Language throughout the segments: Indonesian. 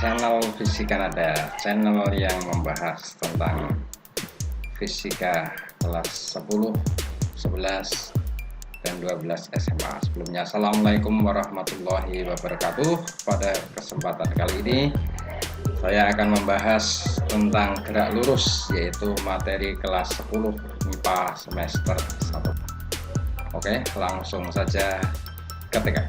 channel Fisika Nada, channel yang membahas tentang fisika kelas 10, 11, dan 12 SMA. Sebelumnya, Assalamualaikum warahmatullahi wabarakatuh. Pada kesempatan kali ini saya akan membahas tentang gerak lurus, yaitu materi kelas 10 MIPA semester 1. Oke, langsung saja ketik.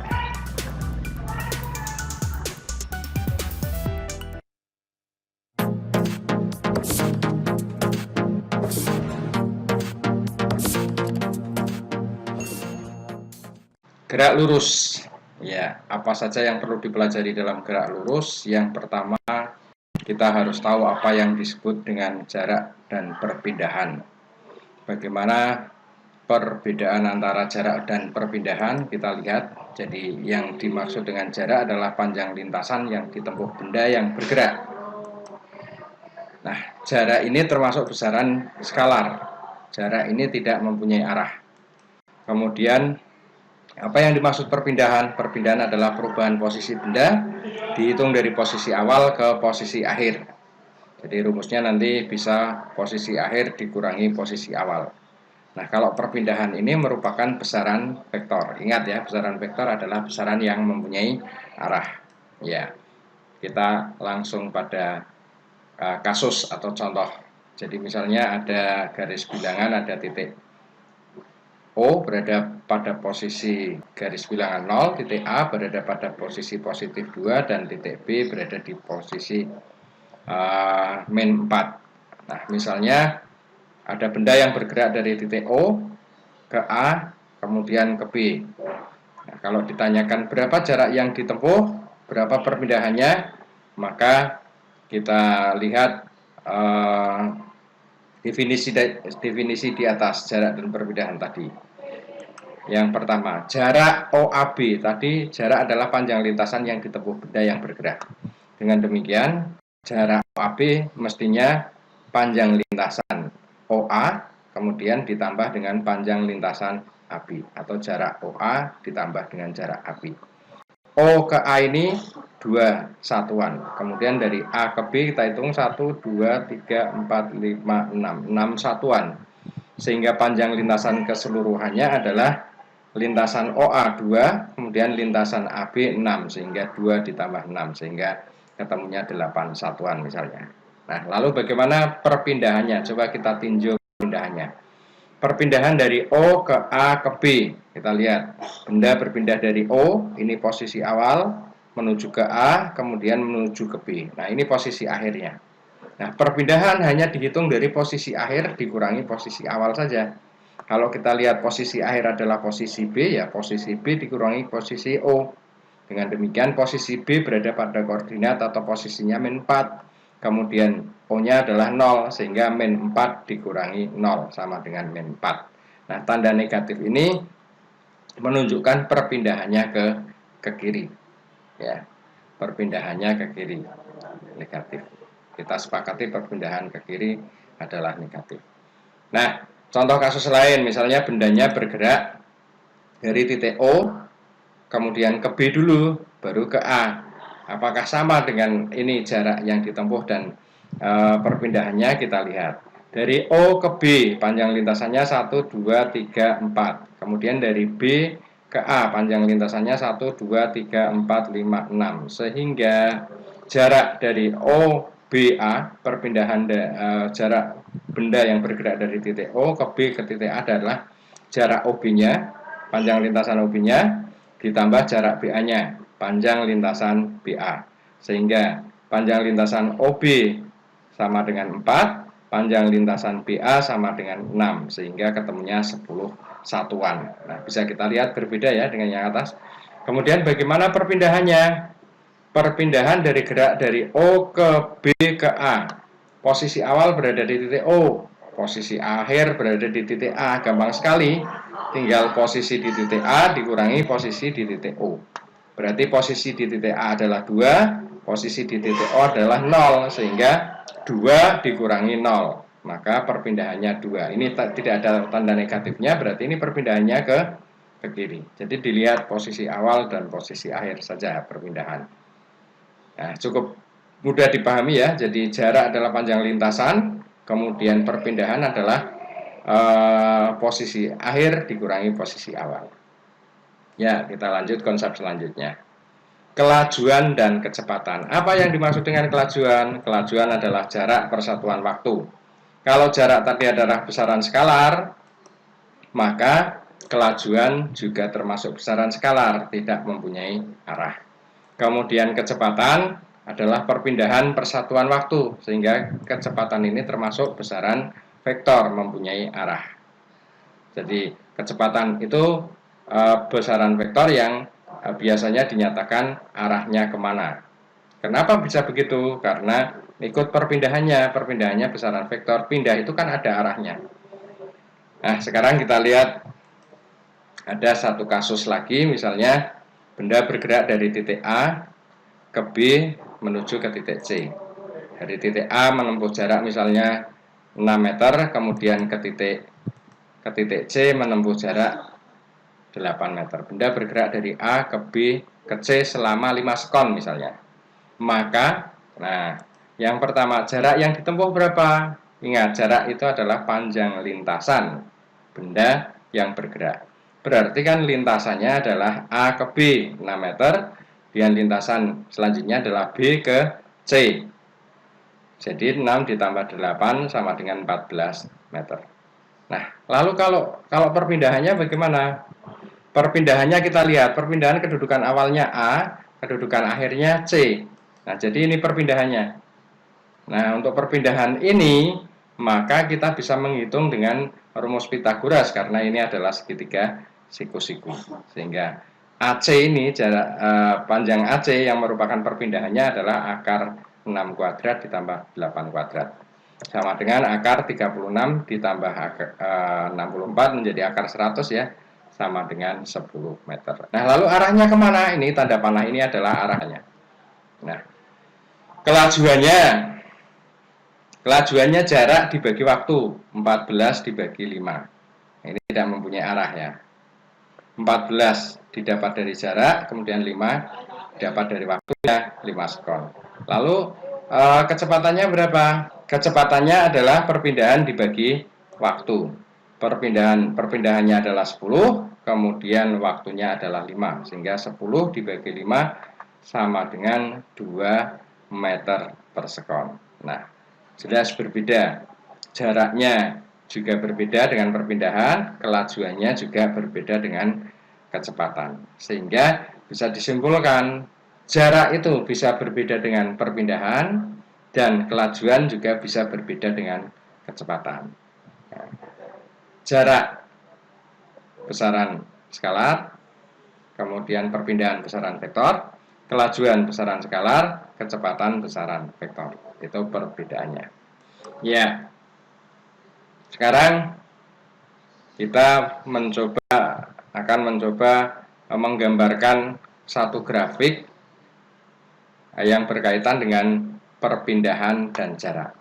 Gerak lurus, ya, apa saja yang perlu dipelajari dalam gerak lurus? Yang pertama, kita harus tahu apa yang disebut dengan jarak dan perpindahan. Bagaimana perbedaan antara jarak dan perpindahan? Kita lihat. Jadi yang dimaksud dengan jarak adalah panjang lintasan yang ditempuh benda yang bergerak. Nah, jarak ini termasuk besaran skalar. Jarak ini tidak mempunyai arah. Kemudian apa yang dimaksud perpindahan? Perpindahan adalah perubahan posisi benda dihitung dari posisi awal ke posisi akhir. Jadi rumusnya nanti bisa posisi akhir dikurangi posisi awal. Nah, kalau perpindahan ini merupakan besaran vektor. Ingat ya, besaran vektor adalah besaran yang mempunyai arah. Ya, kita langsung pada kasus atau contoh. Jadi misalnya ada garis bilangan, ada titik O berada pada posisi garis bilangan 0, titik A berada pada posisi positif 2, dan titik B berada di posisi min 4. Nah, misalnya ada benda yang bergerak dari titik O ke A, kemudian ke B. Nah, kalau ditanyakan berapa jarak yang ditempuh, berapa perpindahannya, maka kita lihat definisi di atas jarak dan perpindahan tadi. Yang pertama, jarak OAB tadi, jarak adalah panjang lintasan yang ditempuh benda yang bergerak. Dengan demikian, jarak OAB mestinya panjang lintasan OA kemudian ditambah dengan panjang lintasan AB, atau jarak OA ditambah dengan jarak AB. O ke A ini 2 satuan. Kemudian dari A ke B kita hitung 1, 2, 3, 4, 5, 6. 6 satuan. Sehingga panjang lintasan keseluruhannya adalah lintasan OA 2, kemudian lintasan AB 6, sehingga 2 ditambah 6, sehingga ketemunya 8 satuan misalnya. Nah, lalu bagaimana perpindahannya? Coba kita tinjau perpindahannya. Perpindahan dari O ke A ke B. Kita lihat, benda berpindah dari O, ini posisi awal, menuju ke A, kemudian menuju ke B. Nah, ini posisi akhirnya. Nah, perpindahan hanya dihitung dari posisi akhir dikurangi posisi awal saja. Kalau kita lihat posisi akhir adalah posisi B, ya posisi B dikurangi posisi O. Dengan demikian posisi B berada pada koordinat atau posisinya min 4. Kemudian O-nya adalah 0, sehingga min 4 dikurangi 0 sama dengan min 4. Nah, tanda negatif ini menunjukkan perpindahannya ke kiri. Ya, perpindahannya ke kiri, negatif. Kita sepakati perpindahan ke kiri adalah negatif. Nah, contoh kasus lain, misalnya bendanya bergerak dari titik O, kemudian ke B dulu, baru ke A. Apakah sama dengan ini jarak yang ditempuh dan perpindahannya? Kita lihat. Dari O ke B, panjang lintasannya 1, 2, 3, 4. Kemudian dari B ke A, panjang lintasannya 1, 2, 3, 4, 5, 6. Sehingga jarak dari O, B, A, perpindahan jarak benda yang bergerak dari titik O ke B ke titik A adalah jarak OB-nya, panjang lintasan OB-nya, ditambah jarak BA-nya, panjang lintasan BA. Sehingga panjang lintasan OB sama dengan 4, panjang lintasan BA sama dengan 6, sehingga ketemunya 10 satuan. Nah, bisa kita lihat berbeda ya dengan yang atas. Kemudian bagaimana perpindahannya? Perpindahan dari gerak dari O ke B ke A. Posisi awal berada di titik O, posisi akhir berada di titik A. Gampang sekali, tinggal posisi di titik A dikurangi posisi di titik O. Berarti posisi di titik A adalah 2, posisi di titik O adalah 0, sehingga 2 dikurangi 0, maka perpindahannya 2. Ini tidak ada tanda negatifnya, berarti ini perpindahannya ke kiri. Jadi dilihat posisi awal dan posisi akhir saja perpindahan. Nah, cukup mudah dipahami ya. Jadi jarak adalah panjang lintasan, kemudian perpindahan adalah posisi akhir dikurangi posisi awal. Ya, kita lanjut konsep selanjutnya. Kelajuan dan kecepatan. Apa yang dimaksud dengan kelajuan? Kelajuan adalah jarak persatuan waktu. Kalau jarak tadi adalah besaran skalar, maka kelajuan juga termasuk besaran skalar, tidak mempunyai arah. Kemudian kecepatan adalah perpindahan persatuan waktu, sehingga kecepatan ini termasuk besaran vektor, mempunyai arah. Jadi kecepatan itu besaran vektor yang biasanya dinyatakan arahnya kemana. Kenapa bisa begitu? Karena ikut perpindahannya besaran vektor, pindah itu kan ada arahnya. Nah, sekarang kita lihat ada satu kasus lagi, misalnya benda bergerak dari titik A ke B menuju ke titik C. Dari titik A menempuh jarak misalnya 6 meter, kemudian ke titik C menempuh jarak 8 meter. Benda bergerak dari A ke B ke C selama 5 sekon misalnya. Maka, yang pertama, jarak yang ditempuh berapa? Ingat, jarak itu adalah panjang lintasan benda yang bergerak. Berarti kan lintasannya adalah A ke B 6 meter, dan lintasan selanjutnya adalah B ke C. Jadi 6 ditambah 8 sama dengan 14 meter. Nah, lalu kalau perpindahannya bagaimana? Perpindahannya kita lihat, perpindahan kedudukan awalnya A, kedudukan akhirnya C. Nah, jadi ini perpindahannya. Nah, untuk perpindahan ini, maka kita bisa menghitung dengan rumus Pythagoras, karena ini adalah segitiga siku-siku. Sehingga AC ini, jarak panjang AC yang merupakan perpindahannya adalah akar 6 kuadrat ditambah 8 kuadrat. Sama dengan akar 36 ditambah akar, 64 menjadi akar 100 ya, sama dengan 10 meter. Nah, lalu arahnya kemana? Ini tanda panah ini adalah arahnya. Nah, kelajuannya jarak dibagi waktu, 14 dibagi 5. Ini tidak mempunyai arah ya. 14 didapat dari jarak, kemudian 5 didapat dari waktunya, 5 sekon. Lalu kecepatannya berapa? Kecepatannya adalah perpindahan dibagi waktu. Perpindahannya adalah 10, kemudian waktunya adalah 5, sehingga 10 dibagi 5 sama dengan 2 meter per sekon. Nah, jelas berbeda. Jaraknya juga berbeda dengan perpindahan, kelajuannya juga berbeda dengan kecepatan. Sehingga bisa disimpulkan, jarak itu bisa berbeda dengan perpindahan, dan kelajuan juga bisa berbeda dengan kecepatan. Jarak besaran skalar, kemudian perpindahan besaran vektor, kelajuan besaran skalar, kecepatan besaran vektor. Itu perbedaannya. Ya. Sekarang kita akan mencoba menggambarkan satu grafik yang berkaitan dengan perpindahan dan jarak.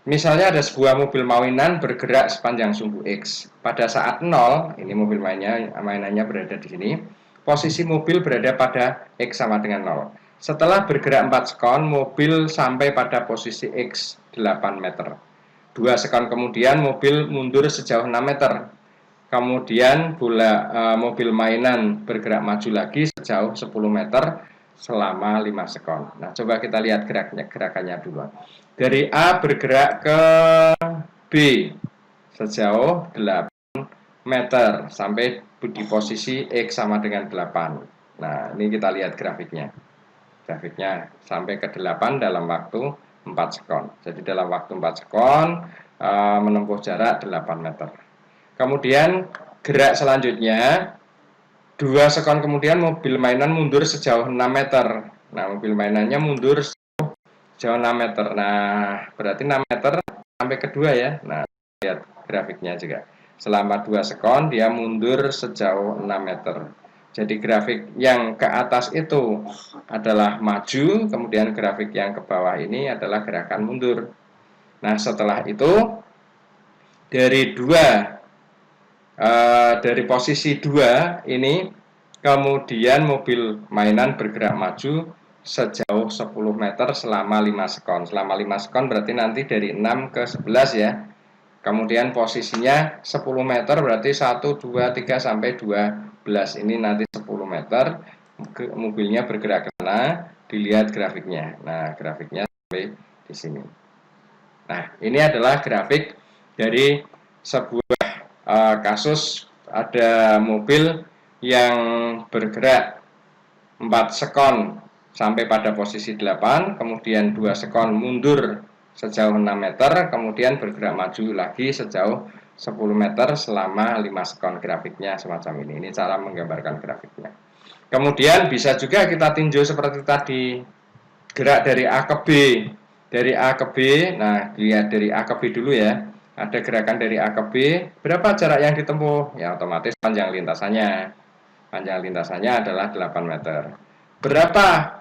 Misalnya ada sebuah mobil mainan bergerak sepanjang sumbu X. Pada saat 0, ini mobil mainannya berada di sini, posisi mobil berada pada X sama dengan 0. Setelah bergerak 4 sekon, mobil sampai pada posisi X 8 meter. 2 sekon kemudian mobil mundur sejauh 6 meter. Kemudian mobil mainan bergerak maju lagi sejauh 10 meter selama 5 sekon. Nah, coba kita lihat gerakannya dulu. Dari A bergerak ke B sejauh 8 meter sampai di posisi X sama dengan 8. Nah, ini kita lihat grafiknya. Grafiknya sampai ke 8 dalam waktu 4 sekon. Jadi dalam waktu 4 sekon menempuh jarak 8 meter. Kemudian gerak selanjutnya 2 sekon kemudian mobil mainan mundur sejauh 6 meter. Nah, mobil mainannya mundur sejauh 6 meter. Nah, berarti 6 meter sampai kedua ya. Nah, lihat grafiknya juga. Selama 2 sekon dia mundur sejauh 6 meter. Jadi grafik yang ke atas itu adalah maju, kemudian grafik yang ke bawah ini adalah gerakan mundur. Nah, setelah itu dari posisi 2 ini, kemudian mobil mainan bergerak maju sejauh 10 meter selama 5 sekon. Selama 5 sekon berarti nanti dari 6 ke 11 ya. Kemudian posisinya 10 meter berarti 1, 2, 3 sampai 12. Ini nanti 10 meter mobilnya bergerak ke sana, dilihat grafiknya. Nah, grafiknya sampai di sini. Nah, ini adalah grafik dari sebuah kasus ada mobil yang bergerak 4 sekon sampai pada posisi 8, kemudian 2 sekon mundur sejauh 6 meter, kemudian bergerak maju lagi sejauh 10 meter selama 5 sekon. Grafiknya semacam ini. Ini cara menggambarkan grafiknya. Kemudian bisa juga kita tinjau seperti tadi, gerak dari A ke B. Dari A ke B, nah lihat dari A ke B dulu ya. Ada gerakan dari A ke B, berapa jarak yang ditempuh? Ya otomatis panjang lintasannya. Panjang lintasannya adalah 8 meter. Berapa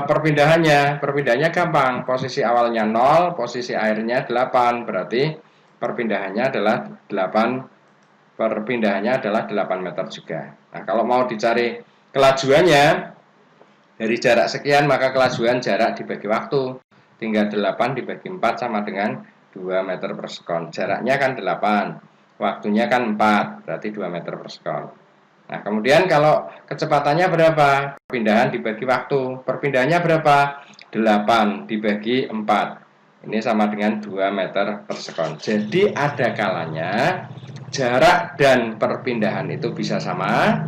perpindahannya? Perpindahannya gampang. Posisi awalnya 0, posisi akhirnya 8. Berarti perpindahannya adalah 8 meter juga. Nah, kalau mau dicari kelajuannya dari jarak sekian, maka kelajuan jarak dibagi waktu. Tinggal 8 dibagi 4 sama dengan 2 meter per sekon. Jaraknya kan 8, waktunya kan 4, berarti 2 meter per sekon. Nah, kemudian kalau kecepatannya berapa? Perpindahan dibagi waktu. Perpindahannya berapa? 8 dibagi 4. Ini sama dengan 2 meter per sekon. Jadi ada kalanya jarak dan perpindahan itu bisa sama,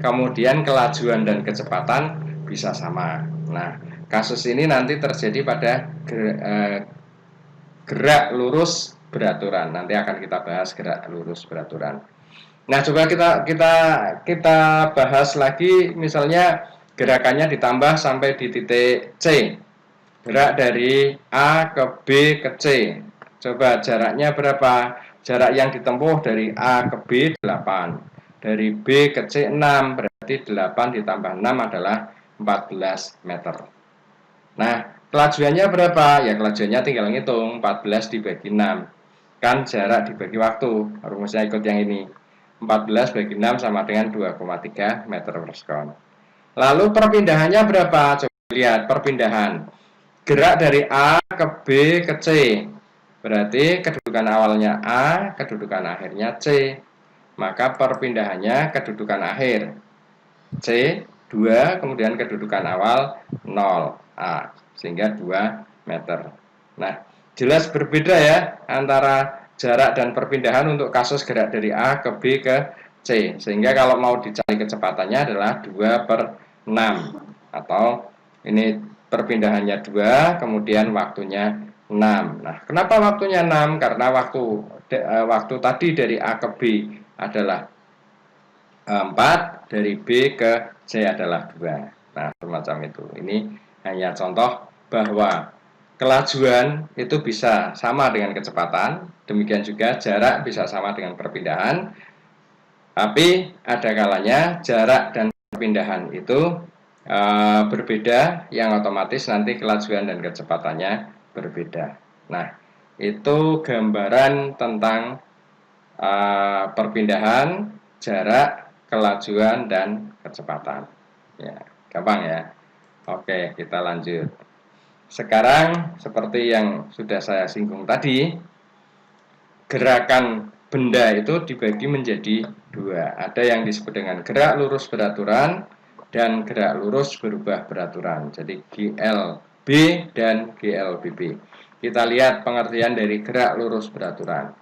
kemudian kelajuan dan kecepatan bisa sama. Nah, kasus ini nanti terjadi pada gerak lurus beraturan. Nanti akan kita bahas gerak lurus beraturan. Nah, coba kita bahas lagi, misalnya gerakannya ditambah sampai di titik C. Gerak dari A ke B ke C. Coba jaraknya berapa? Jarak yang ditempuh dari A ke B 8. Dari B ke C 6. Berarti 8 ditambah 6 adalah 14 meter. Nah, kelajuannya berapa? Ya kelajuannya tinggal ngitung 14 dibagi 6. Kan jarak dibagi waktu. Rumusnya ikut yang ini. 14 bagi 6 sama dengan 2,3 meter per sekon. Lalu perpindahannya berapa? Coba lihat perpindahan. Gerak dari A ke B ke C. Berarti kedudukan awalnya A, kedudukan akhirnya C. Maka perpindahannya kedudukan akhir C 2, kemudian kedudukan awal 0 A, sehingga 2 meter. Nah, jelas berbeda ya antara jarak dan perpindahan untuk kasus gerak dari A ke B ke C. Sehingga kalau mau dicari kecepatannya adalah 2 per 6. Atau ini perpindahannya 2, kemudian waktunya 6. Nah, kenapa waktunya 6? Karena waktu tadi dari A ke B adalah 4, dari B ke C adalah 2. Nah, semacam itu. Ini hanya contoh bahwa kelajuan itu bisa sama dengan kecepatan, demikian juga jarak bisa sama dengan perpindahan, tapi ada kalanya jarak dan perpindahan itu berbeda, yang otomatis nanti kelajuan dan kecepatannya berbeda. Nah, itu gambaran tentang perpindahan, jarak, kelajuan, dan kecepatan. Ya, gampang ya. Oke, kita lanjut. Sekarang seperti yang sudah saya singgung tadi, gerakan benda itu dibagi menjadi dua. Ada yang disebut dengan gerak lurus beraturan dan gerak lurus berubah beraturan. Jadi GLB dan GLBB. Kita lihat pengertian dari gerak lurus beraturan.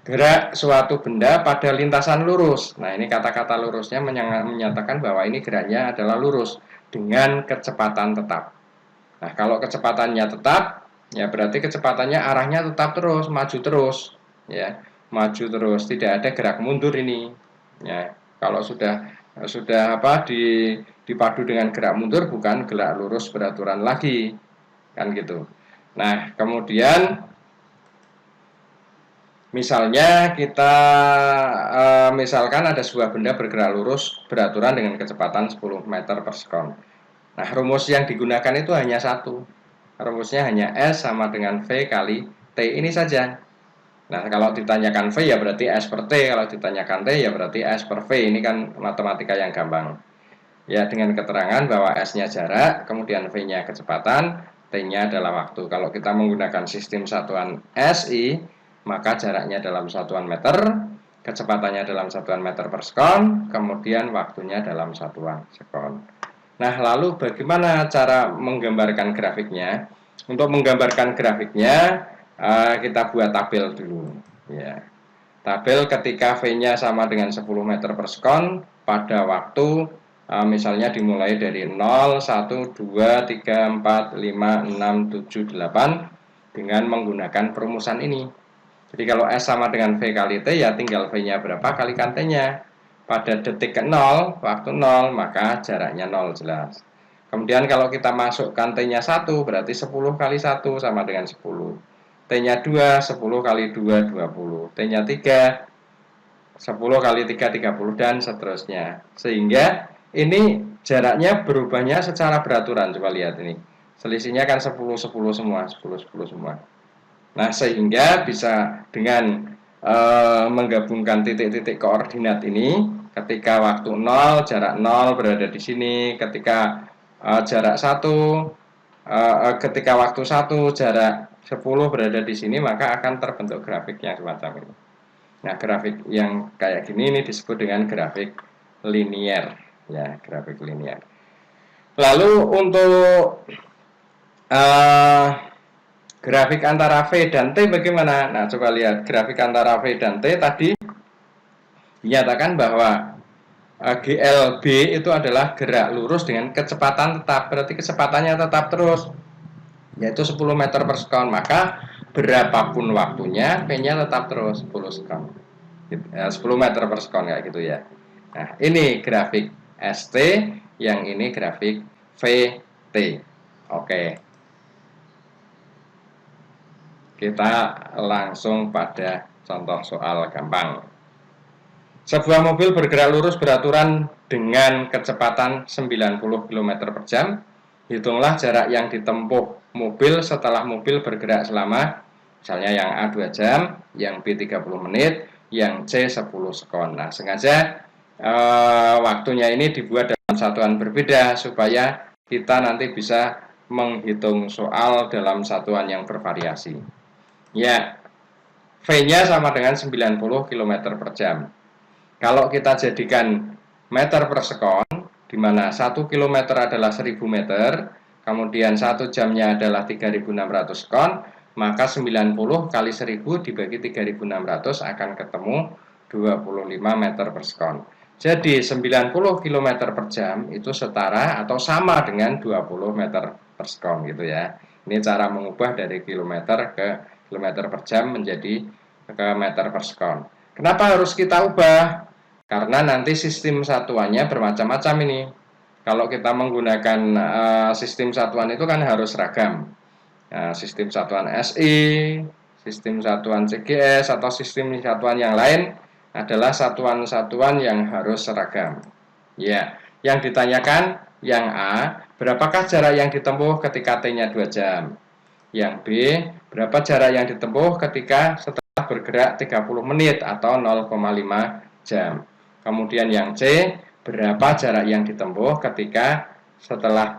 Gerak suatu benda pada lintasan lurus. Nah, ini kata-kata lurusnya menyatakan bahwa ini geraknya adalah lurus dengan kecepatan tetap. Nah, kalau kecepatannya tetap, ya berarti kecepatannya arahnya tetap terus, maju terus, ya, maju terus, tidak ada gerak mundur ini. Ya, kalau sudah dipadu dengan gerak mundur, bukan gerak lurus beraturan lagi, kan gitu. Nah, kemudian misalnya kita misalkan ada sebuah benda bergerak lurus beraturan dengan kecepatan 10 meter per sekon. Nah, rumus yang digunakan itu hanya satu. Rumusnya hanya S sama dengan V kali T ini saja. Nah, kalau ditanyakan V ya berarti S per T, kalau ditanyakan T ya berarti S per V. Ini kan matematika yang gampang. Ya, dengan keterangan bahwa S-nya jarak, kemudian V-nya kecepatan, T-nya adalah waktu. Kalau kita menggunakan sistem satuan SI, maka jaraknya dalam satuan meter, kecepatannya dalam satuan meter per sekon, kemudian waktunya dalam satuan sekon. Nah, lalu bagaimana cara menggambarkan grafiknya? Untuk menggambarkan grafiknya, kita buat tabel dulu. Ya. Tabel ketika V-nya sama dengan 10 meter per sekon pada waktu misalnya dimulai dari 0, 1, 2, 3, 4, 5, 6, 7, 8 dengan menggunakan perumusan ini. Jadi kalau S sama dengan V kali T, ya tinggal V-nya berapa kalikan T-nya. Pada detik ke 0, waktu 0, maka jaraknya 0 jelas. Kemudian kalau kita masukkan T-nya 1, berarti 10 kali 1 sama dengan 10. T-nya 2, 10 kali 2, 20. T-nya 3, 10 kali 3, 30, dan seterusnya. Sehingga ini jaraknya berubahnya secara beraturan. Coba lihat ini. Selisihnya kan 10, 10 semua, 10, 10 semua. Nah, sehingga bisa dengan menggabungkan titik-titik koordinat ini, ketika waktu 0, jarak 0 berada di sini, ketika jarak 1, ketika waktu 1, jarak 10 berada di sini, maka akan terbentuk grafiknya semacam ini. Nah, grafik yang kayak gini ini disebut dengan grafik linier, ya, grafik linier. Lalu untuk grafik antara V dan T bagaimana? Nah, coba lihat grafik antara V dan T tadi dinyatakan bahwa GLB itu adalah gerak lurus dengan kecepatan tetap, berarti kecepatannya tetap terus, yaitu 10 meter per sekon, maka berapapun waktunya V-nya tetap terus 10 sekon, 10 meter per sekon kayak gitu ya. Nah, ini grafik ST, yang ini grafik VT. Oke, kita langsung pada contoh soal gampang. Sebuah mobil bergerak lurus beraturan dengan kecepatan 90 km per jam. Hitunglah jarak yang ditempuh mobil setelah mobil bergerak selama, misalnya yang A 2 jam, yang B 30 menit, yang C 10 sekon. Nah, sengaja waktunya ini dibuat dalam satuan berbeda supaya kita nanti bisa menghitung soal dalam satuan yang bervariasi. Ya, V-nya sama dengan 90 km per jam. Kalau kita jadikan meter per sekon, di mana 1 km adalah 1000 meter, kemudian 1 jamnya adalah 3600 sekon, maka 90 kali 1000 dibagi 3600 akan ketemu 25 meter per sekon. Jadi 90 km per jam itu setara atau sama dengan 20 meter per sekon gitu ya. Ini cara mengubah dari kilometer ke kilometer per jam menjadi ke meter per sekon. Kenapa harus kita ubah? Karena nanti sistem satuannya bermacam-macam ini. Kalau kita menggunakan sistem satuan itu kan harus seragam. Sistem satuan SI, sistem satuan CGS, atau sistem satuan yang lain adalah satuan-satuan yang harus seragam. Ya, yang ditanyakan yang A, berapakah jarak yang ditempuh ketika T-nya 2 jam? Yang B, berapa jarak yang ditempuh ketika setelah bergerak 30 menit atau 0,5 jam? Kemudian yang C, berapa jarak yang ditempuh ketika setelah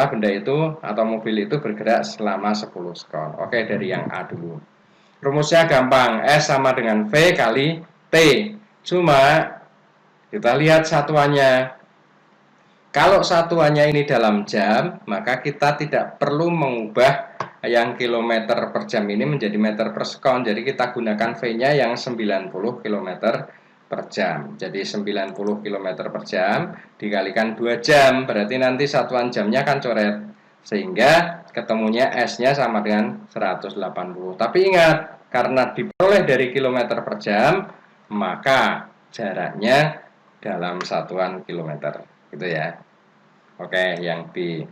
benda itu atau mobil itu bergerak selama 10 sekon. Oke, dari yang A dulu. Rumusnya gampang, S sama dengan V kali T. Cuma kita lihat satuannya. Kalau satuannya ini dalam jam, maka kita tidak perlu mengubah yang kilometer per jam ini menjadi meter per sekon. Jadi kita gunakan V-nya yang 90 km per jam. Jadi 90 km per jam dikalikan 2 jam, berarti nanti satuan jamnya akan coret. Sehingga ketemunya S-nya sama dengan 180. Tapi ingat, karena diperoleh dari kilometer per jam, maka jaraknya dalam satuan kilometer. Gitu ya. Oke, yang B.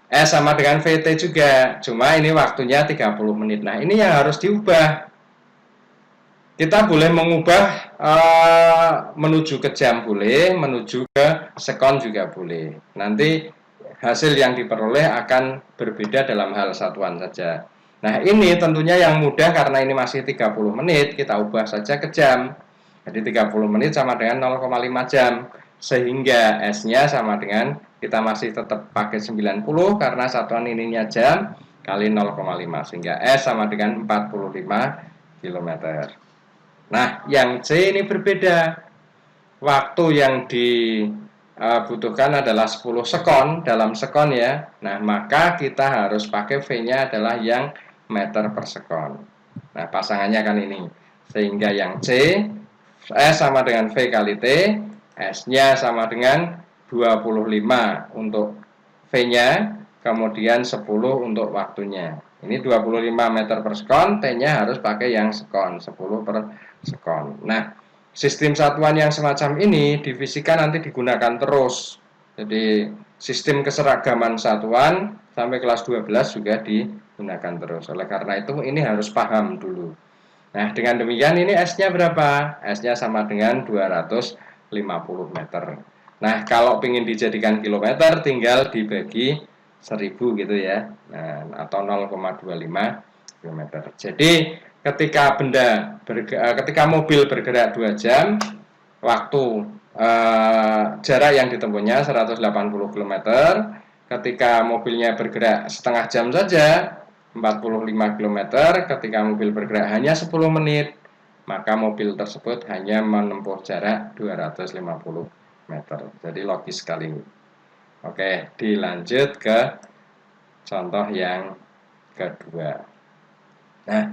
S sama dengan VT juga, cuma ini waktunya 30 menit. Nah, ini yang harus diubah. Kita boleh mengubah menuju ke jam boleh, menuju ke sekon juga boleh. Nanti hasil yang diperoleh akan berbeda dalam hal satuan saja. Nah, ini tentunya yang mudah karena ini masih 30 menit, kita ubah saja ke jam. Jadi 30 menit sama dengan 0,5 jam. sehingga S-nya sama dengan, kita masih tetap pakai 90 karena satuan ininya jam kali 0,5, sehingga S sama dengan 45 km. Nah, yang C ini berbeda. Waktu yang dibutuhkan adalah 10 sekon, dalam sekon ya. Nah, maka kita harus pakai V-nya adalah yang meter per sekon. Nah, pasangannya kan ini. Sehingga yang C, S sama dengan V kali T, S-nya sama dengan 25 untuk V-nya, kemudian 10 untuk waktunya. Ini 25 meter per sekon, T-nya harus pakai yang sekon, 10 per sekon. Nah, sistem satuan yang semacam ini divisikan nanti digunakan terus. Jadi sistem keseragaman satuan sampai kelas 12 juga digunakan terus. Oleh karena itu ini harus paham dulu. Nah, dengan demikian ini S-nya berapa? S-nya sama dengan 250 meter. Nah, kalau ingin dijadikan kilometer tinggal dibagi 1000 gitu ya. Nah, atau 0,25 kilometer. Jadi ketika mobil bergerak 2 jam, waktu jarak yang ditempuhnya 180 km. Ketika mobilnya bergerak setengah jam saja, 45 km. Ketika mobil bergerak hanya 10 menit, maka mobil tersebut hanya menempuh jarak 250 meter. Jadi logis sekali. Oke, dilanjut ke contoh yang kedua. Nah,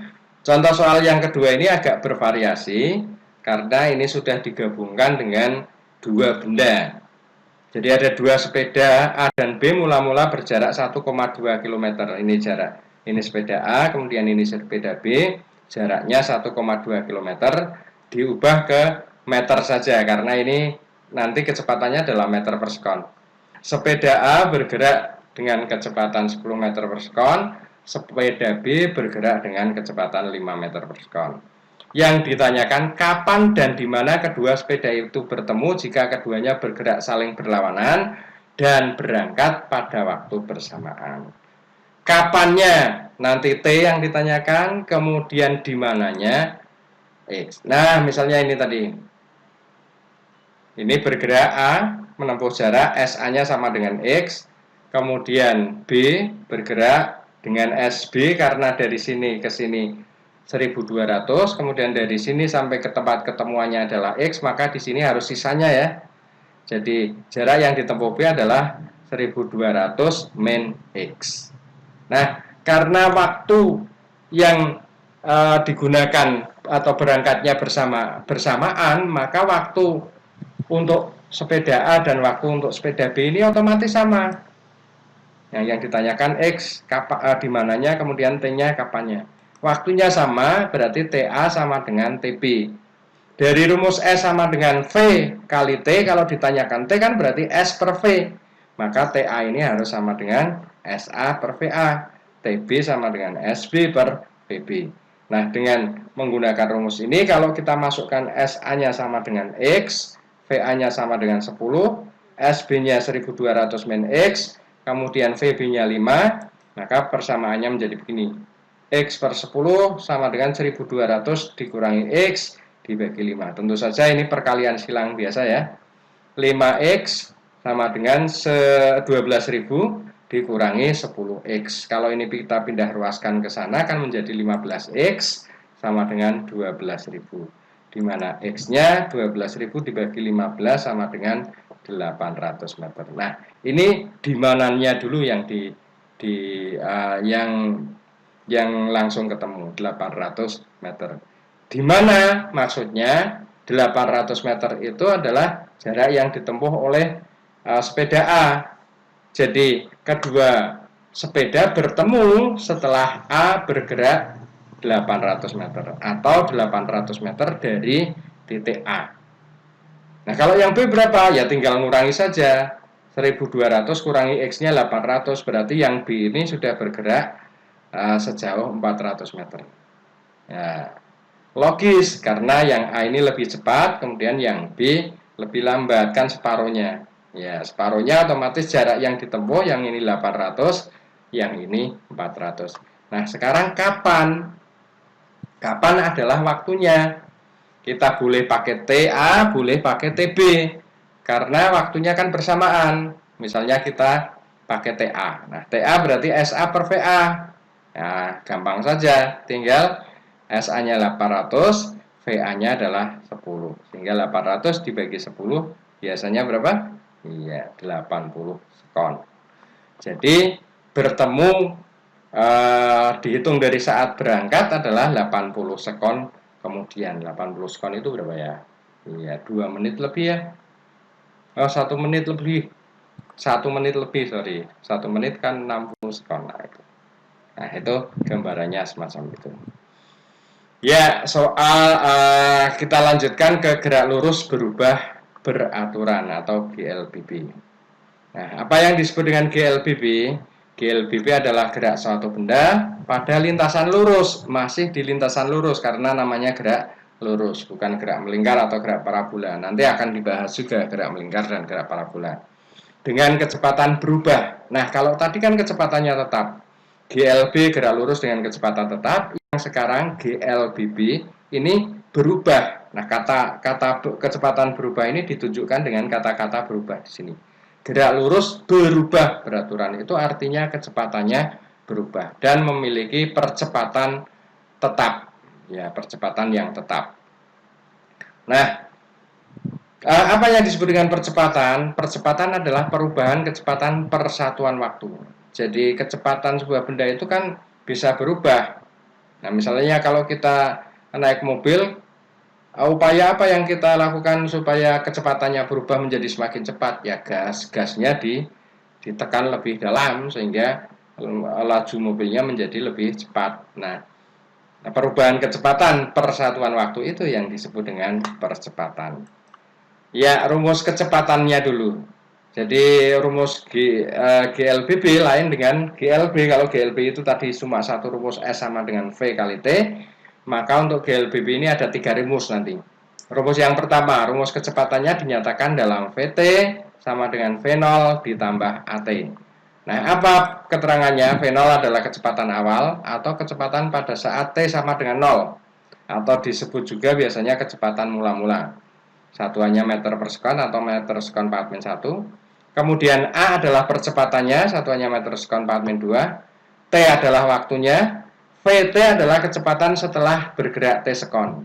contoh soal yang kedua ini agak bervariasi karena ini sudah digabungkan dengan dua benda. Jadi ada dua sepeda A dan B mula-mula berjarak 1,2 km. Ini jarak. Ini sepeda A, kemudian ini sepeda B, jaraknya 1,2 km, diubah ke meter saja karena ini nanti kecepatannya adalah meter per sekon. Sepeda A bergerak dengan kecepatan 10 meter per sekon, sepeda B bergerak dengan kecepatan 5 meter per sekon. Yang ditanyakan kapan dan di mana kedua sepeda itu bertemu jika keduanya bergerak saling berlawanan dan berangkat pada waktu bersamaan. Kapannya nanti T yang ditanyakan, kemudian di mananya X. Nah, misalnya ini tadi. Ini bergerak A menempuh jarak SA-nya sama dengan X, kemudian B bergerak dengan SB karena dari sini ke sini 1200, kemudian dari sini sampai ke tempat ketemuannya adalah X, maka di sini harus sisanya ya. Jadi jarak yang ditempuh B adalah 1200 min X. Nah, karena waktu yang digunakan atau berangkatnya bersamaan, maka waktu untuk sepeda A dan waktu untuk sepeda B ini otomatis sama. Yang ditanyakan X, di mananya, kemudian T-nya kapannya. Waktunya sama, berarti TA sama dengan TB. Dari rumus S sama dengan V kali T, kalau ditanyakan T kan berarti S per V. Maka TA ini harus sama dengan SA per VA. TB sama dengan SB per VB. Nah, dengan menggunakan rumus ini, kalau kita masukkan SA-nya sama dengan X, VA-nya sama dengan 10, SB-nya 1200 min X, kemudian VB-nya 5, maka persamaannya menjadi begini. X per 10 sama dengan 1200 dikurangi X dibagi 5. Tentu saja ini perkalian silang biasa ya. 5X sama dengan 12.000 dikurangi 10X. Kalau ini kita pindah ruaskan ke sana kan menjadi 15X sama dengan 12.000. Di mana X-nya 12.000 dibagi 15 sama dengan 800 meter. Nah, ini di mananya dulu yang yang langsung ketemu 800 meter. Di mana maksudnya 800 meter itu adalah jarak yang ditempuh oleh sepeda A. Jadi kedua sepeda bertemu setelah A bergerak 800 meter atau 800 meter dari titik A. Nah, kalau yang B berapa? Ya tinggal ngurangi saja. 1200 kurangi X-nya 800, berarti yang B ini sudah bergerak sejauh 400 meter. Ya, logis karena yang A ini lebih cepat, kemudian yang B lebih lambat, kan separuhnya. Ya, separuhnya otomatis jarak yang ditempuh yang ini 800, yang ini 400. Nah, sekarang kapan? Kapan adalah waktunya? Kita boleh pakai TA, boleh pakai TB. Karena waktunya kan bersamaan. Misalnya kita pakai TA. Nah, TA berarti SA per VA. Nah, gampang saja. Tinggal SA-nya 800, VA-nya adalah 10. Sehingga 800 dibagi 10 biasanya berapa? Iya, 80 sekon. Jadi, bertemu dihitung dari saat berangkat adalah 80 sekon kemudian. 80 sekon itu berapa ya? Iya, 2 menit lebih ya. Oh, 1 menit lebih. 1 menit lebih, sorry. 1 menit kan 60 sekon. Nah, itu gambarannya semacam itu. Ya, soal kita lanjutkan ke gerak lurus berubah beraturan atau GLBB. Nah, apa yang disebut dengan GLBB? GLBB adalah gerak suatu benda pada lintasan lurus, masih di lintasan lurus karena namanya gerak lurus, bukan gerak melingkar atau gerak parabola. Nanti akan dibahas juga gerak melingkar dan gerak parabola. Dengan kecepatan berubah. Nah, kalau tadi kan kecepatannya tetap. GLB gerak lurus dengan kecepatan tetap, yang sekarang GLBB ini berubah. Nah, kata kecepatan berubah ini ditunjukkan dengan kata-kata berubah di sini. Gerak lurus berubah beraturan, itu artinya kecepatannya berubah dan memiliki percepatan tetap, ya, percepatan yang tetap. Nah, apa yang disebut dengan percepatan? Percepatan adalah perubahan kecepatan persatuan waktu. Jadi kecepatan sebuah benda itu kan bisa berubah. Nah, misalnya kalau kita naik mobil, upaya apa yang kita lakukan supaya kecepatannya berubah menjadi semakin cepat? Ya, gasnya ditekan lebih dalam sehingga laju mobilnya menjadi lebih cepat. Nah, perubahan kecepatan persatuan waktu itu yang disebut dengan percepatan. Ya, rumus kecepatannya dulu. Jadi rumus GLBB lain dengan GLB. Kalau GLB itu tadi cuma satu rumus S sama dengan V kali T, maka untuk GLBB ini ada 3 rumus nanti. Rumus yang pertama, rumus kecepatannya dinyatakan dalam VT sama dengan V0 ditambah AT. Nah, apa keterangannya? V0 adalah kecepatan awal atau kecepatan pada saat T sama dengan 0. Atau disebut juga biasanya kecepatan mula-mula. Satuannya meter per sekon atau meter sekon per min 1. Kemudian A adalah percepatannya, satuannya meter sekon per min 2. T adalah waktunya. VT adalah kecepatan setelah bergerak T sekon.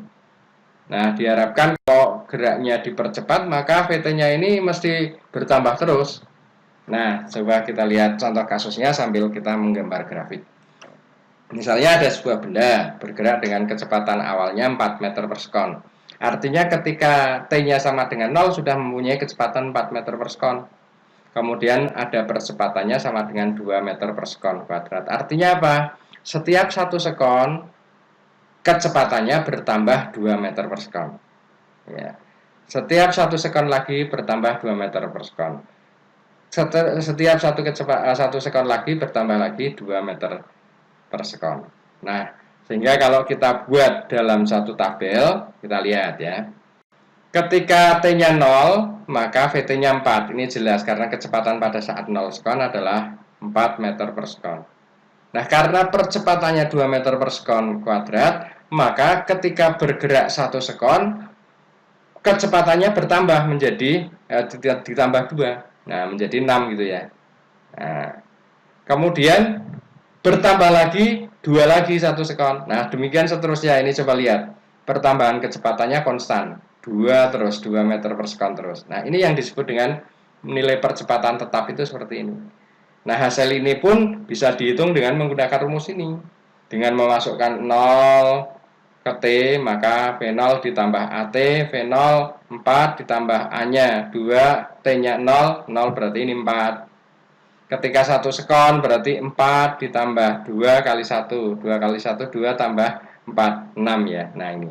Nah, diharapkan kalau geraknya dipercepat, maka VT-nya ini mesti bertambah terus. Nah, coba kita lihat contoh kasusnya sambil kita menggambar grafik. Misalnya ada sebuah benda bergerak dengan kecepatan awalnya 4 meter per sekon. Artinya ketika T-nya sama dengan 0 sudah mempunyai kecepatan 4 meter per sekon. Kemudian ada percepatannya sama dengan 2 meter per sekon kuadrat. Artinya apa? Setiap 1 sekon kecepatannya bertambah 2 meter per sekon. Ya. Setiap 1 sekon lagi bertambah 2 meter per sekon. Setiap 1 sekon lagi bertambah lagi 2 meter per sekon. Nah, sehingga kalau kita buat dalam satu tabel, kita lihat ya. Ketika T-nya 0, maka VT-nya 4. Ini jelas karena kecepatan pada saat 0 sekon adalah 4 meter per sekon. Nah, karena percepatannya 2 meter per sekon kuadrat, maka ketika bergerak 1 sekon, kecepatannya bertambah menjadi ditambah 2. Nah, menjadi 6 gitu ya. Nah, kemudian bertambah lagi 2 lagi 1 sekon. Nah, demikian seterusnya. Ini coba lihat. Pertambahan kecepatannya konstan. 2 terus, 2 meter per sekon terus. Nah, ini yang disebut dengan nilai percepatan tetap itu seperti ini. Nah, hasil ini pun bisa dihitung dengan menggunakan rumus ini. Dengan memasukkan 0 ke T, maka V0 ditambah AT, V0 4 ditambah A-nya 2, T-nya 0, 0 berarti ini 4. Ketika 1 sekon berarti 4 ditambah 2 kali 1, 2 kali 1, 2 tambah 4, 6 ya. Nah ini.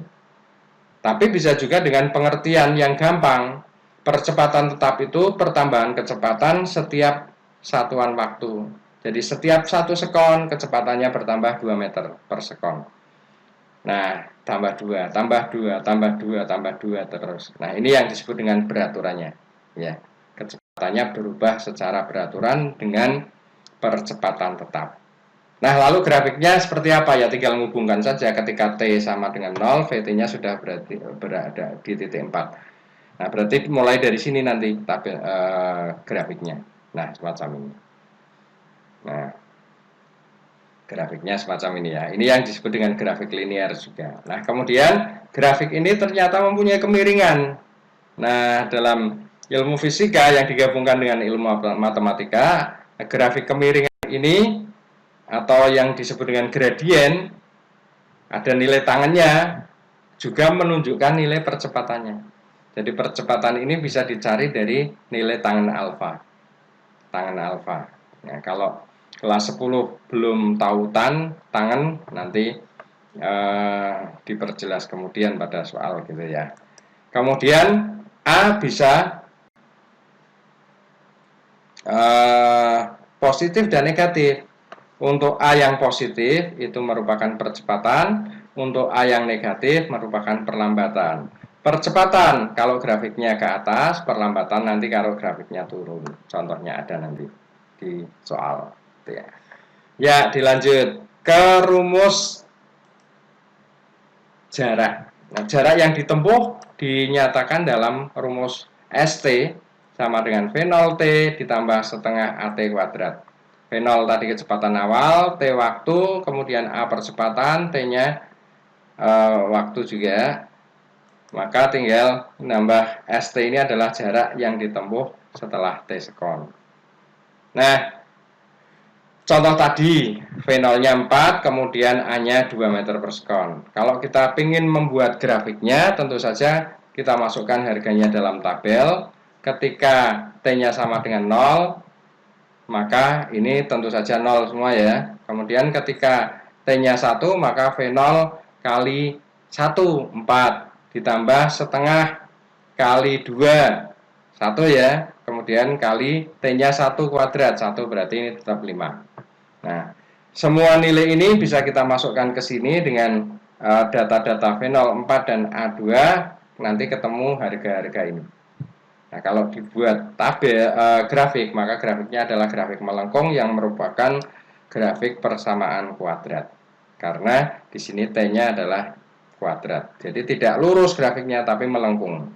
Tapi bisa juga dengan pengertian yang gampang. Percepatan tetap itu pertambahan kecepatan setiap satuan waktu. Jadi setiap 1 sekon kecepatannya bertambah 2 meter per sekon. Nah, tambah 2, tambah 2, tambah 2, tambah 2 terus. Nah, ini yang disebut dengan beraturannya. Ya, kecepatannya berubah secara beraturan dengan percepatan tetap. Nah, lalu grafiknya seperti apa ya? Tinggal menghubungkan saja ketika T sama dengan 0, VT-nya sudah berada di titik 4. Nah, berarti mulai dari sini nanti tabel grafiknya. Nah, semacam ini. Nah, grafiknya semacam ini ya. Ini yang disebut dengan grafik linear juga. Nah, kemudian grafik ini ternyata mempunyai kemiringan. Nah, dalam ilmu fisika yang digabungkan dengan ilmu matematika, grafik kemiringan ini atau yang disebut dengan gradien, ada nilai tangannya, juga menunjukkan nilai percepatannya. Jadi percepatan ini bisa dicari dari nilai tangan alfa. Tangan alfa. Nah, kalau kelas 10 belum tahu tangan, nanti diperjelas kemudian pada soal gitu ya. Kemudian A bisa positif dan negatif. Untuk A yang positif itu merupakan percepatan, untuk A yang negatif merupakan perlambatan. Percepatan kalau grafiknya ke atas, perlambatan nanti kalau grafiknya turun. Contohnya ada nanti di soal. Ya, dilanjut ke rumus jarak. Nah, jarak yang ditempuh dinyatakan dalam rumus ST sama dengan V0T ditambah setengah AT kuadrat. V0 tadi kecepatan awal, T waktu, kemudian A percepatan, T-nya waktu juga. Maka tinggal nambah ST ini adalah jarak yang ditempuh setelah T sekon. Nah, contoh tadi, V0-nya 4, kemudian A-nya 2 meter per sekon. Kalau kita ingin membuat grafiknya, tentu saja kita masukkan harganya dalam tabel. Ketika T-nya sama dengan 0, maka ini tentu saja 0 semua ya. Kemudian ketika T-nya 1, maka V0 kali 1, 4. Ditambah setengah kali 2, 1 ya. Kemudian kali T-nya 1 kuadrat, 1 berarti ini tetap 5. Nah, semua nilai ini bisa kita masukkan ke sini dengan data-data V0, 4, dan A2. Nanti ketemu harga-harga ini. Nah, kalau dibuat tabel grafik, maka grafiknya adalah grafik melengkung yang merupakan grafik persamaan kuadrat. Karena di sini T-nya adalah kuadrat. Jadi tidak lurus grafiknya tapi melengkung.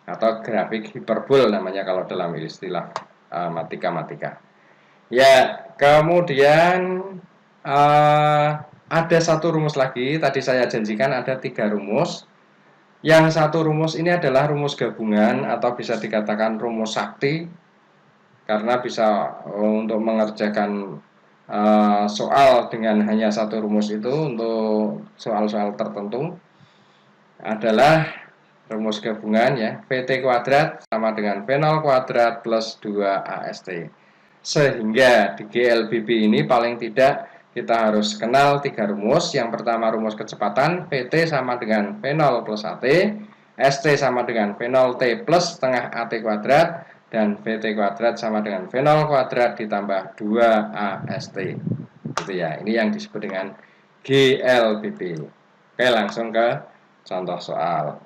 Atau grafik hiperbol namanya kalau dalam istilah matematika. Ya, kemudian ada satu rumus lagi. Tadi saya janjikan ada 3 rumus. Yang satu rumus ini adalah rumus gabungan atau bisa dikatakan rumus sakti, karena bisa untuk mengerjakan soal dengan hanya satu rumus itu untuk soal-soal tertentu adalah rumus gabungan ya. VT kuadrat sama dengan V0 kuadrat plus 2AST. Sehingga di GLBB ini paling tidak kita harus kenal 3 rumus. Yang pertama rumus kecepatan, VT sama dengan V0 plus AT, ST sama dengan V0T plus setengah AT kuadrat, dan VT kuadrat sama dengan V0 kuadrat ditambah 2AST. Gitu ya, ini yang disebut dengan GLBB. Oke, langsung ke contoh soal.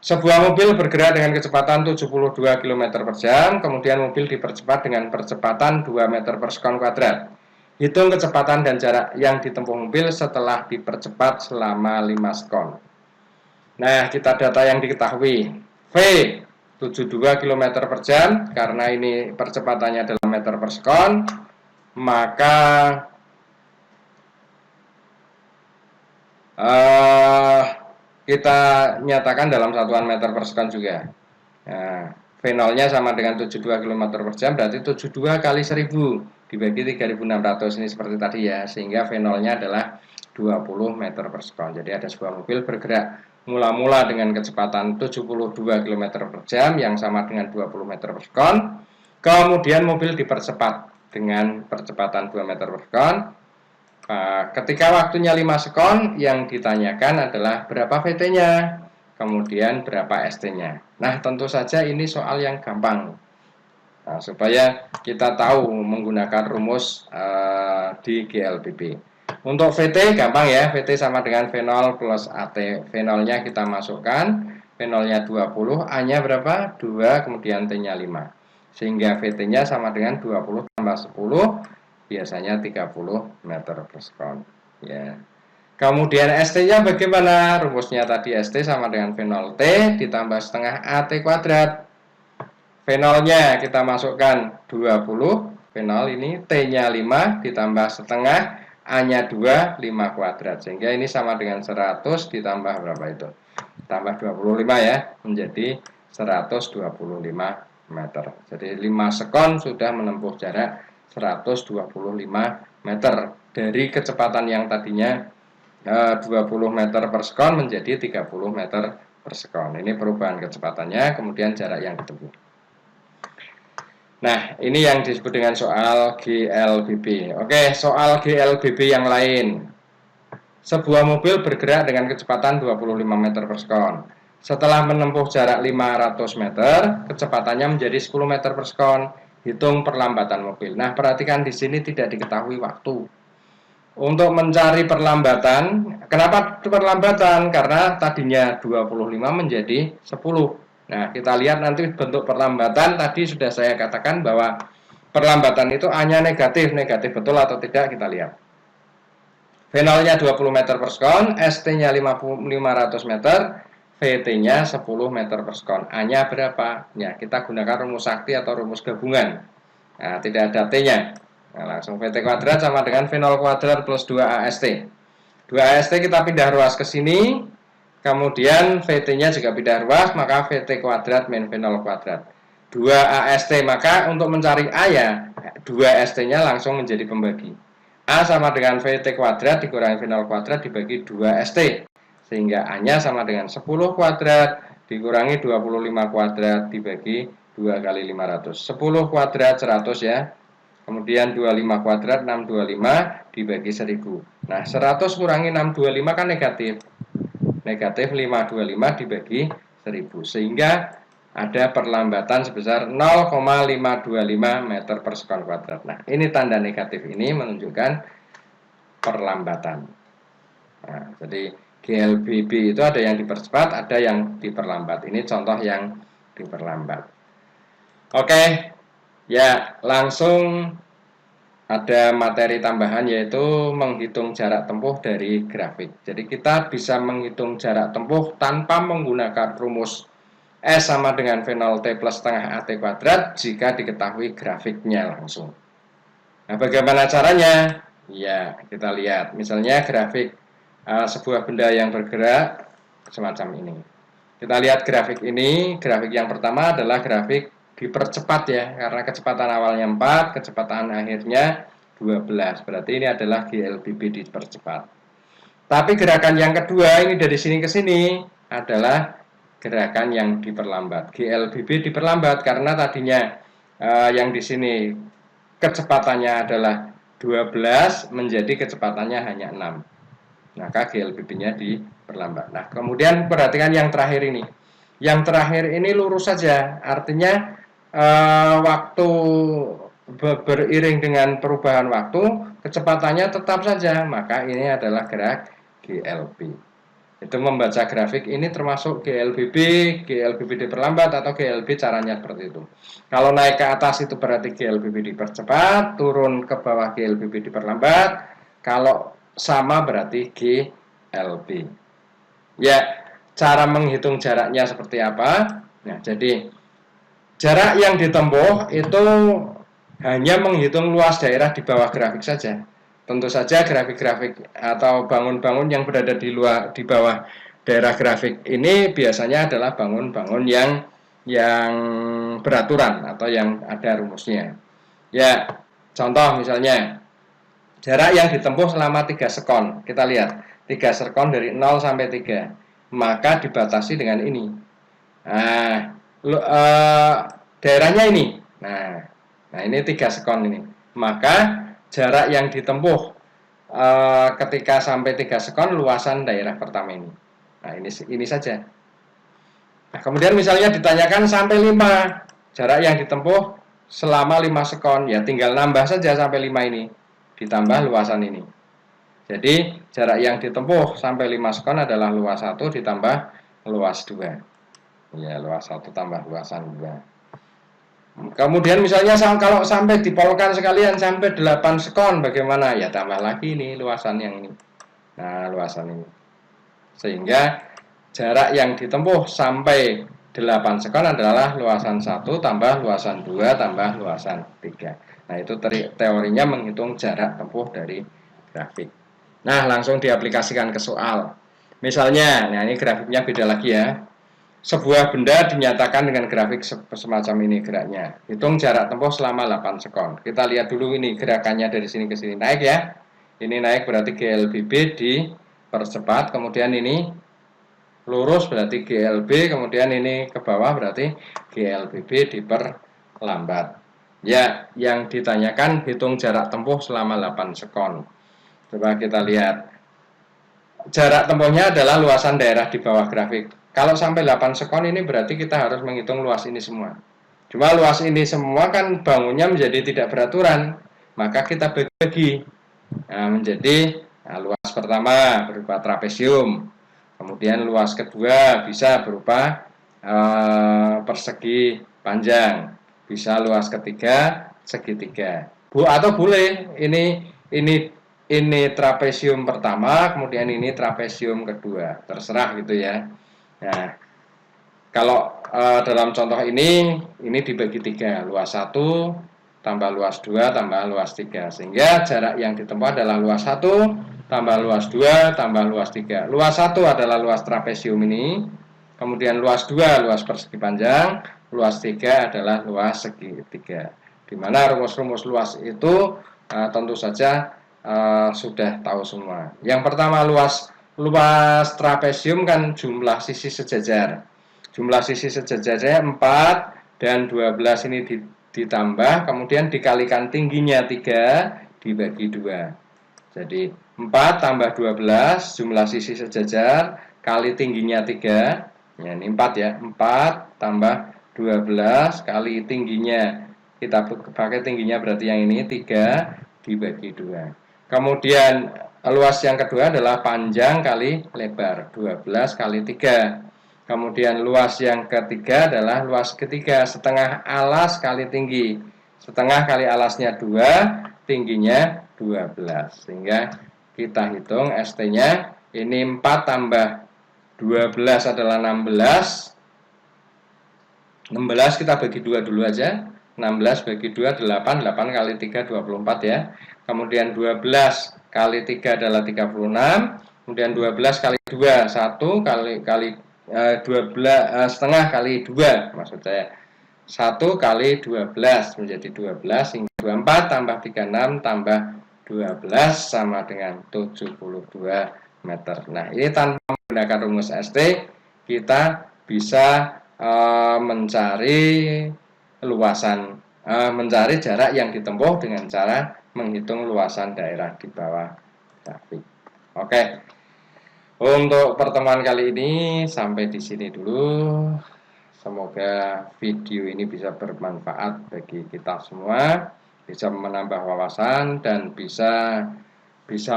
Sebuah mobil bergerak dengan kecepatan 72 km per jam, kemudian mobil dipercepat dengan percepatan 2 meter per sekon kuadrat. Hitung kecepatan dan jarak yang ditempuh mobil setelah dipercepat selama 5 sekon. Nah, kita data yang diketahui. V 72 km per jam, karena ini percepatannya dalam meter per sekon, maka kita nyatakan dalam satuan meter per sekon juga. Nah, V0-nya sama dengan 72 km per jam, berarti 72 kali 1000 dibagi 3600 ini seperti tadi ya, sehingga V0-nya adalah 20 meter per sekon. Jadi ada sebuah mobil bergerak mula-mula dengan kecepatan 72 km per jam yang sama dengan 20 meter per sekon. Kemudian mobil dipercepat dengan percepatan 2 meter per sekon. Ketika waktunya 5 sekon, yang ditanyakan adalah berapa VT-nya, kemudian berapa ST-nya. Nah, tentu saja ini soal yang gampang. Nah, supaya kita tahu menggunakan rumus di GLBB. Untuk VT gampang ya, VT sama dengan V0 plus AT. V0-nya kita masukkan, V0-nya 20, A-nya berapa? 2, kemudian T-nya 5. Sehingga VT-nya sama dengan 20 tambah 10, biasanya 30 meter per sekon. Ya. Kemudian ST-nya bagaimana? Rumusnya tadi ST sama dengan V0T ditambah setengah AT kuadrat. V0-nya kita masukkan 20, V0 ini T-nya 5 ditambah setengah, A-nya 2, 5 kuadrat. Sehingga ini sama dengan 100 ditambah berapa itu? Tambah 25 ya, menjadi 125 meter. Jadi 5 sekon sudah menempuh jarak 125 meter. Dari kecepatan yang tadinya 20 meter per sekon menjadi 30 meter per sekon. Ini perubahan kecepatannya, kemudian jarak yang ditempuh. Nah, ini yang disebut dengan soal GLBB. Oke, soal GLBB yang lain. Sebuah mobil bergerak dengan kecepatan 25 meter per sekon. Setelah menempuh jarak 500 meter, kecepatannya menjadi 10 meter per sekon. Hitung perlambatan mobil. Nah, perhatikan di sini tidak diketahui waktu. Untuk mencari perlambatan, kenapa perlambatan? Karena tadinya 25 menjadi 10. Nah, kita lihat nanti bentuk perlambatan. Tadi sudah saya katakan bahwa perlambatan itu hanya negatif. Negatif betul atau tidak kita lihat. V0-nya 20 meter per sekon, ST-nya 500 meter, VT-nya 10 meter per sekon. A-nya berapa? Ya, kita gunakan rumus sakti atau rumus gabungan. Nah, tidak ada T-nya. Nah, langsung VT kuadrat sama dengan V0 kuadrat plus 2AST. 2AST kita pindah ruas ke sini, kemudian VT-nya juga pindah ruas, maka VT kuadrat min V0 kuadrat. 2AST, maka untuk mencari A ya, 2ST-nya langsung menjadi pembagi. A sama dengan VT kuadrat dikurangi V0 kuadrat dibagi 2ST. Sehingga A-nya sama dengan 10 kuadrat dikurangi 25 kuadrat dibagi 2 kali 500. 10 kuadrat 100 ya. Kemudian 25 kuadrat 625 dibagi 1000. Nah, 100 kurangi 625 kan negatif. Negatif 525 dibagi 1000. Sehingga ada perlambatan sebesar 0,525 meter per sekon kuadrat. Nah, ini tanda negatif ini menunjukkan perlambatan. Nah, jadi GLBB itu ada yang dipercepat, ada yang diperlambat. Ini contoh yang diperlambat. Oke. Ya, langsung ada materi tambahan yaitu menghitung jarak tempuh dari grafik. Jadi kita bisa menghitung jarak tempuh tanpa menggunakan rumus S sama dengan V0T plus setengah AT kuadrat jika diketahui grafiknya langsung. Nah, bagaimana caranya? Ya, kita lihat. Misalnya grafik sebuah benda yang bergerak semacam ini. Kita lihat grafik ini. Grafik yang pertama adalah grafik dipercepat ya, karena kecepatan awalnya 4, kecepatan akhirnya 12. Berarti ini adalah GLBB dipercepat. Tapi gerakan yang kedua ini dari sini ke sini adalah gerakan yang diperlambat. GLBB diperlambat karena tadinya yang di sini kecepatannya adalah 12 menjadi kecepatannya hanya 6. Maka GLBB-nya diperlambat. Nah, kemudian perhatikan yang terakhir ini. Yang terakhir ini lurus saja, artinya waktu beriring dengan perubahan waktu, kecepatannya tetap saja, maka ini adalah gerak GLB. Itu membaca grafik ini termasuk GLBB, GLBB diperlambat atau GLB caranya seperti itu. Kalau naik ke atas itu berarti GLBB dipercepat, turun ke bawah GLBB diperlambat, kalau sama berarti GLB. Ya, cara menghitung jaraknya seperti apa? Nah, jadi jarak yang ditempuh itu hanya menghitung luas daerah di bawah grafik saja. Tentu saja grafik-grafik atau bangun-bangun yang berada di bawah daerah grafik ini biasanya adalah bangun-bangun yang beraturan atau yang ada rumusnya. Ya, contoh misalnya jarak yang ditempuh selama 3 sekon. Kita lihat 3 sekon dari 0 sampai 3. Maka dibatasi dengan ini. Nah, daerahnya ini. Nah ini 3 sekon ini. Maka jarak yang ditempuh ketika sampai 3 sekon luasan daerah pertama ini. Nah, ini saja. Nah, kemudian misalnya ditanyakan sampai 5. Jarak yang ditempuh selama 5 sekon, ya tinggal nambah saja sampai 5 ini. Ditambah luasan ini. Jadi jarak yang ditempuh sampai 5 sekon adalah luas 1 ditambah luas 2. Ya, luas 1 tambah luasan 2. Kemudian misalnya kalau sampai dipolkan sekalian sampai 8 sekon bagaimana? Ya tambah lagi ini luasan yang ini. Nah, luasan ini. Sehingga jarak yang ditempuh sampai 8 sekon adalah luasan 1 tambah luasan 2 tambah luasan 3. Nah, itu teorinya menghitung jarak tempuh dari grafik. Nah, langsung diaplikasikan ke soal. Misalnya, nah ini grafiknya beda lagi ya. Sebuah benda dinyatakan dengan grafik semacam ini geraknya. Hitung jarak tempuh selama 8 sekon. Kita lihat dulu ini gerakannya dari sini ke sini. Naik ya. Ini naik berarti GLBB dipercepat. Kemudian ini lurus berarti GLB. Kemudian ini ke bawah berarti GLBB diperlambat. Ya, yang ditanyakan hitung jarak tempuh selama 8 sekon. Coba kita lihat. Jarak tempuhnya adalah luasan daerah di bawah grafik. Kalau sampai 8 sekon ini berarti kita harus menghitung luas ini semua. Cuma luas ini semua kan bangunnya menjadi tidak beraturan. Maka kita bagi-bagi. Nah, menjadi luas pertama berupa trapesium. Kemudian luas kedua bisa berupa persegi panjang. Bisa luas ketiga segitiga. Atau boleh ini trapesium pertama, kemudian ini trapesium kedua, terserah gitu ya. Nah, kalau dalam contoh ini dibagi 3, luas 1 tambah luas 2 tambah luas 3, sehingga jarak yang ditempuh adalah luas 1 tambah luas 2 tambah luas 3. Luas 1 adalah luas trapesium ini, kemudian luas 2 luas persegi panjang, luas 3 adalah luas segitiga. Di mana rumus-rumus luas itu tentu saja sudah tahu semua. Yang pertama luas trapesium kan jumlah sisi sejajar. Jumlah sisi sejajarnya 4 dan 12 ini ditambah, kemudian dikalikan tingginya 3 dibagi 2. Jadi 4 tambah 12 jumlah sisi sejajar kali tingginya 3. Ya, ini 4 ya. 4 tambah 12 kali tingginya. Kita pakai tingginya berarti yang ini 3 dibagi 2. Kemudian luas yang kedua adalah panjang kali lebar, 12 kali 3. Kemudian luas yang ketiga adalah luas ketiga, setengah alas kali tinggi. Setengah kali alasnya 2, tingginya 12. Sehingga kita hitung ST-nya, ini 4 tambah 12 adalah 16. 16 kita bagi 2 dulu aja. 16 bagi 2 8, 8 kali 3 24 ya. Kemudian 12 kali 3 adalah 36. Kemudian 12 kali 2 1 kali 12 setengah kali 2 maksud saya. 1 kali 12 menjadi 12 hingga 24 tambah 36 tambah 12 sama dengan 72 meter. Nah, ini tanpa menggunakan rumus ST kita bisa mencari luasan, mencari jarak yang ditempuh dengan cara menghitung luasan daerah di bawah grafik. Oke, untuk pertemuan kali ini sampai di sini dulu. Semoga video ini bisa bermanfaat bagi kita semua, bisa menambah wawasan dan bisa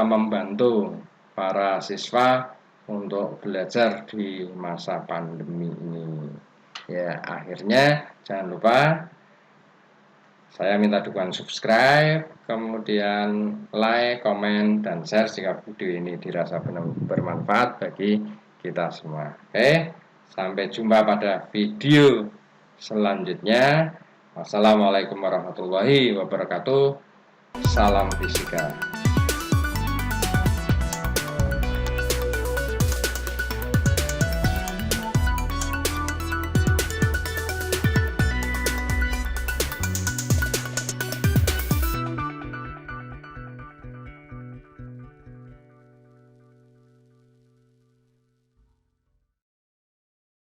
membantu para siswa untuk belajar di masa pandemi ini. Ya, akhirnya jangan lupa saya minta dukungan subscribe, kemudian like, komen, dan share jika video ini dirasa bermanfaat bagi kita semua. Oke, sampai jumpa pada video selanjutnya. Wassalamualaikum warahmatullahi wabarakatuh. Salam fisika.